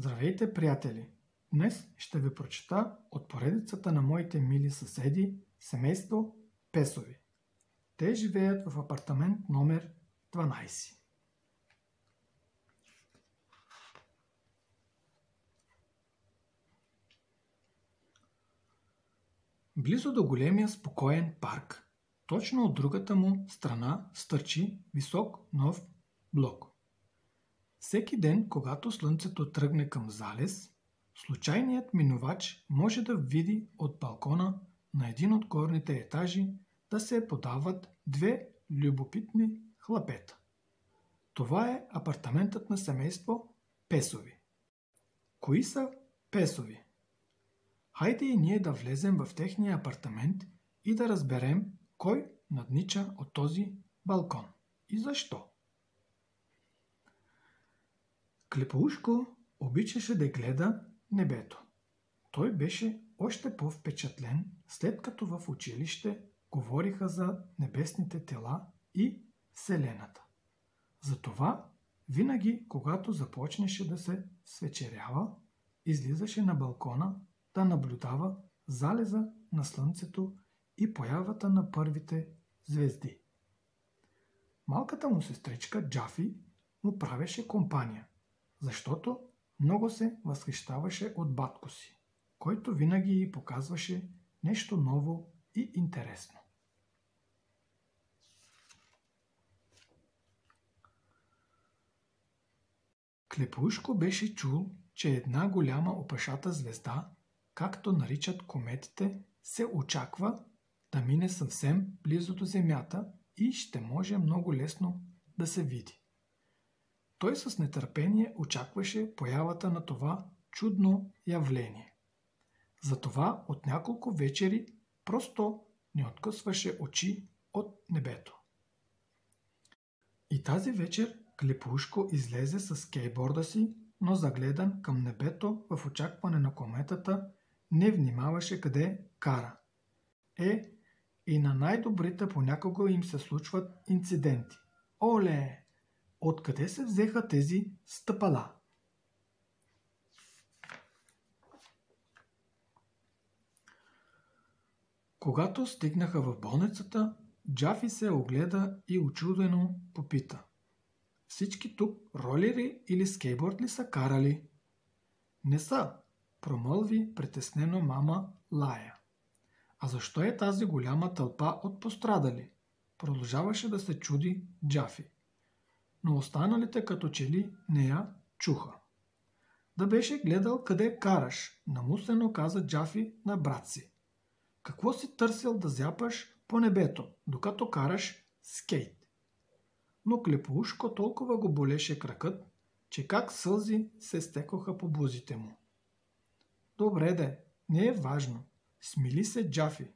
Здравейте, приятели! Днес ще ви прочета от поредицата на моите мили съседи, семейство Песови. Те живеят в апартамент номер 12. Близо до големия спокоен парк, точно от другата му страна стърчи висок нов блок. Всеки ден, когато слънцето тръгне към залез, случайният минувач може да види от балкона на един от горните етажи да се подават две любопитни хлапета. Това е апартаментът на семейство Песови. Кои са Песови? Хайде и ние да влезем в техния апартамент и да разберем кой наднича от този балкон и защо. Клепоушко обичаше да гледа небето. Той беше още по-впечатлен, след като в училище говориха за небесните тела и Вселената. Затова винаги, когато започнеше да се свечерява, излизаше на балкона да наблюдава залеза на слънцето и появата на първите звезди. Малката му сестричка Джафи му правеше компания, защото много се възхищаваше от батко си, който винаги й показваше нещо ново и интересно. Клепоушко беше чул, че една голяма опашата звезда, както наричат кометите, се очаква да мине съвсем близо до Земята и ще може много лесно да се види. Той с нетърпение очакваше появата на това чудно явление. Затова от няколко вечери просто не откъсваше очи от небето. И тази вечер Клепоушко излезе с скейтборда си, но загледан към небето в очакване на кометата, не внимаваше къде кара. И на най-добрите понякога им се случват инциденти. Оле! Откъде се взеха тези стъпала? Когато стигнаха в болницата, Джафи се огледа и учудено попита: всички тук ролери или скейтборд ли са карали? Не са, промълви притеснено мама Лая. А защо е тази голяма тълпа от пострадали? Продължаваше да се чуди Джафи. Но останалите като че ли не я чуха. Да беше гледал къде караш, намуслено каза Джафи на брат си. Какво си търсил да зяпаш по небето, докато караш скейт? Но Клепоушко толкова го болеше кракът, че как сълзи се стекоха по бузите му. Добре де, не е важно. Смили се Джафи.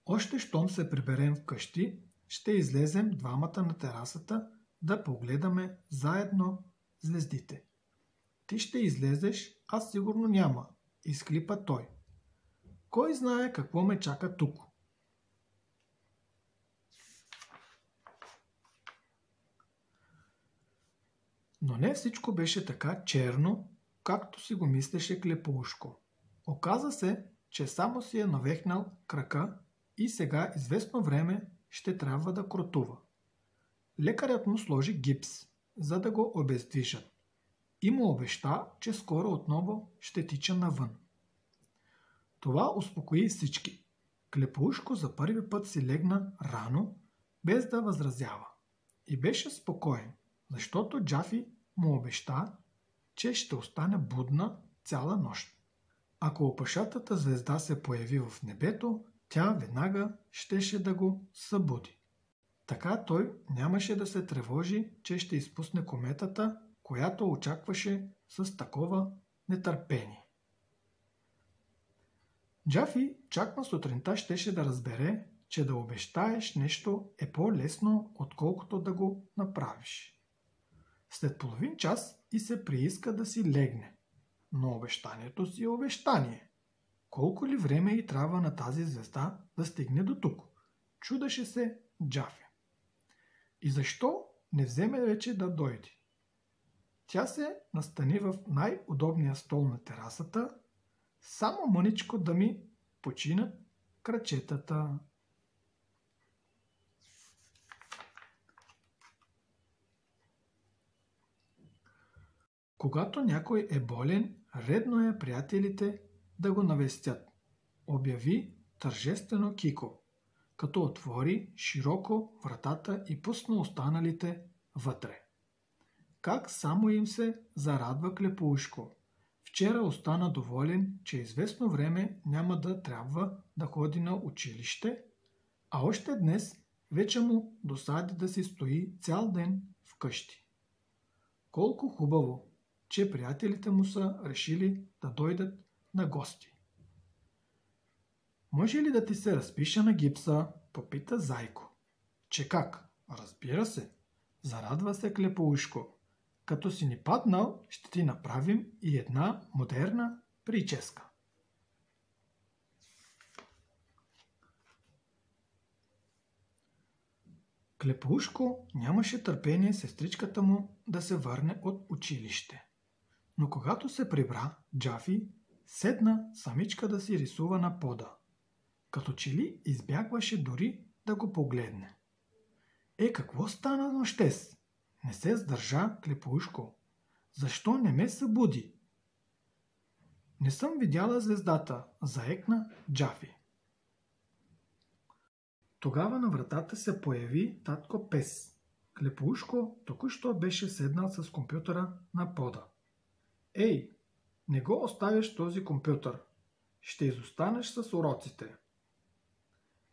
Още щом се приберем вкъщи, ще излезем двамата на терасата да погледаме заедно звездите. Ти ще излезеш, аз сигурно няма, изхлипа той. Кой знае какво ме чака тук? Но не всичко беше така черно, както си го мислеше Клепоушко. Оказа се, че само си е навехнал крака и сега известно време ще трябва да кротува. Лекарят му сложи гипс, за да го обездвижат, и му обеща, че скоро отново ще тича навън. Това успокои всички. Клепоушко за първи път си легна рано, без да възразява. И беше спокоен, защото Джафи му обеща, че ще остане будна цяла нощ. Ако опашатата звезда се появи в небето, тя веднага щеше да го събуди. Така той нямаше да се тревожи, че ще изпусне кометата, която очакваше с такова нетърпение. Джафи чак на сутринта щеше да разбере, че да обещаеш нещо е по-лесно, отколкото да го направиш. След половин час и се прииска да си легне. Но обещанието си е обещание. Колко ли време й трябва на тази звезда да стигне до тук? Чудеше се Джафи. И защо не вземе вече да дойде? Тя се настани в най-удобния стол на терасата, само мъничко да ми починат крачетата. Когато някой е болен, редно е приятелите да го навестят, обяви тържествено Кико, като отвори широко вратата и пусна останалите вътре. Как само им се зарадва Клепоушко. Вчера остана доволен, че известно време няма да трябва да ходи на училище, а още днес вече му досади да си стои цял ден вкъщи. Колко хубаво, че приятелите му са решили да дойдат на гости. Може ли да ти се разпиша на гипса? Попита Зайко. Че как? Разбира се. Зарадва се Клепоушко. Като си ни паднал, ще ти направим и една модерна прическа. Клепоушко нямаше търпение сестричката му да се върне от училище. Но когато се прибра, Джафи седна самичка да си рисува на пода. Като че ли избягваше дори да го погледне. Какво стана нощес? Не се сдържа Клепоушко. Защо не ме събуди? Не съм видяла звездата, заекна Джафи. Тогава на вратата се появи татко Пес. Клепоушко току-що беше седнал с компютъра на пода. Ей, не го оставяш този компютър. Ще изостанеш с уроците.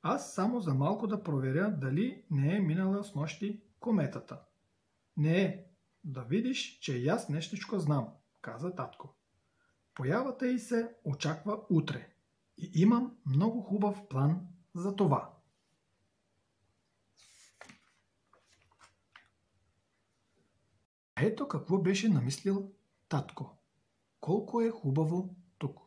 Аз само за малко да проверя дали не е минала с нощи кометата. Не е. Да видиш, че и аз нещичко знам, каза татко. Появата й се очаква утре. И имам много хубав план за това. Ето какво беше намислил татко. Колко е хубаво тук!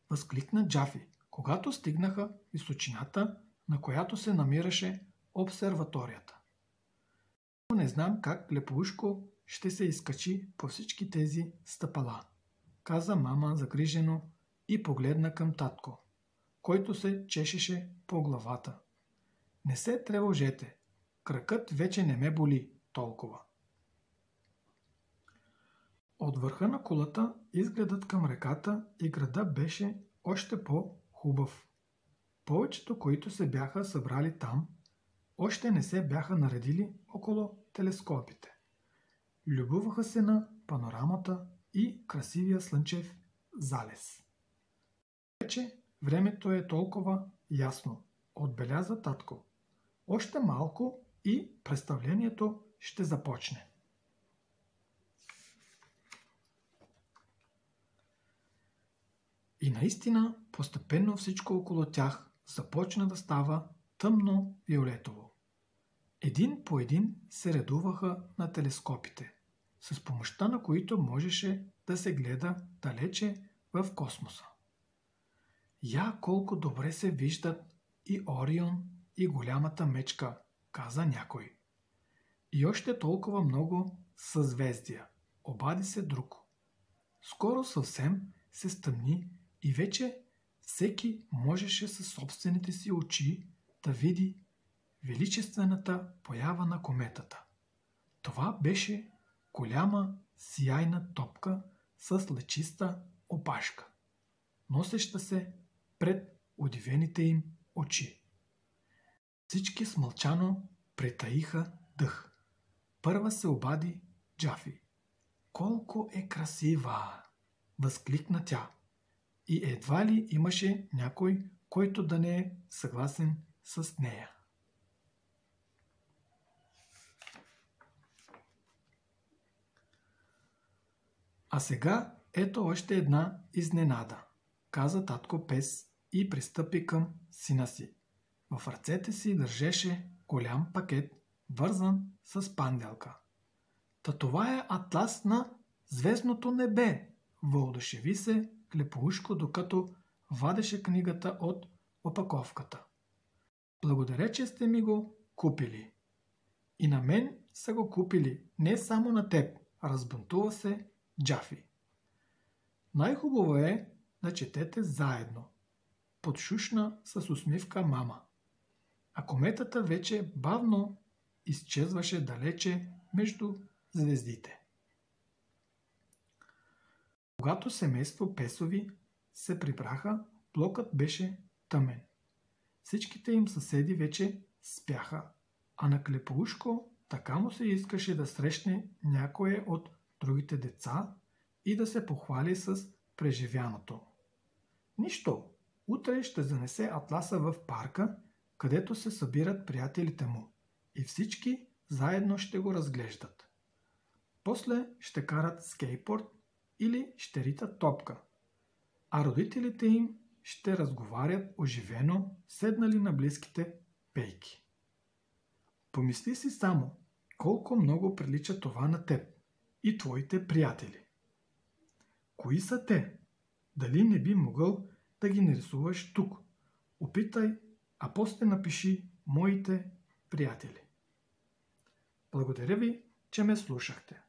Възкликна Джафи, когато стигнаха височината, на която се намираше обсерваторията. Не знам как Клепоушко ще се изкачи по всички тези стъпала, каза мама загрижено и погледна към татко, който се чешеше по главата. Не се тревожете, кракът вече не ме боли толкова. От върха на кулата изгледът към реката и града беше още по-хубав. Повечето, които се бяха събрали там, още не се бяха наредили около телескопите. Любуваха се на панорамата и красивия слънчев залез. Вече времето е толкова ясно, отбеляза татко. Още малко и представлението ще започне. И наистина, постепенно всичко около тях започна да става тъмно-виолетово. Един по един се редуваха на телескопите, с помощта на които можеше да се гледа далече в космоса. Я колко добре се виждат и Орион, и голямата мечка, каза някой. И още толкова много съзвездия, обади се друг. Скоро съвсем се стъмни и вече всеки можеше със собствените си очи да види величествената поява на кометата. Това беше голяма сияйна топка с лъчиста опашка, носеща се пред удивените им очи. Всички смълчано притаиха дъх. Първа се обади Джафи. Колко е красива! Възкликна тя. И едва ли имаше някой, който да не е съгласен с нея. А сега ето още една изненада, каза татко Пес и пристъпи към сина си. В ръцете си държеше голям пакет, вързан с панделка. Та това е атлас на звездното небе, въодушеви се Клепоушко, докато вадеше книгата от опаковката. Благодаря, че сте ми го купили. И на мен са го купили, не само на теб, разбунтува се Джафи. Най-хубаво е да четете заедно. Подшушна с усмивка мама. А кометата вече бавно изчезваше далече между звездите. Когато семейство Песови се прибраха, блокът беше тъмен. Всичките им съседи вече спяха, а на Клепоушко така му се искаше да срещне някое от другите деца и да се похвали с преживяното. Нищо, утре ще занесе атласа в парка, където се събират приятелите му и всички заедно ще го разглеждат. После ще карат скейтборд или ще ритат топка, а родителите им ще разговарят оживено, седнали на близките пейки. Помисли си само, колко много прилича това на теб и твоите приятели. Кои са те? Дали не би могъл да ги нарисуваш тук? Опитай, а после напиши моите приятели. Благодаря ви, че ме слушахте.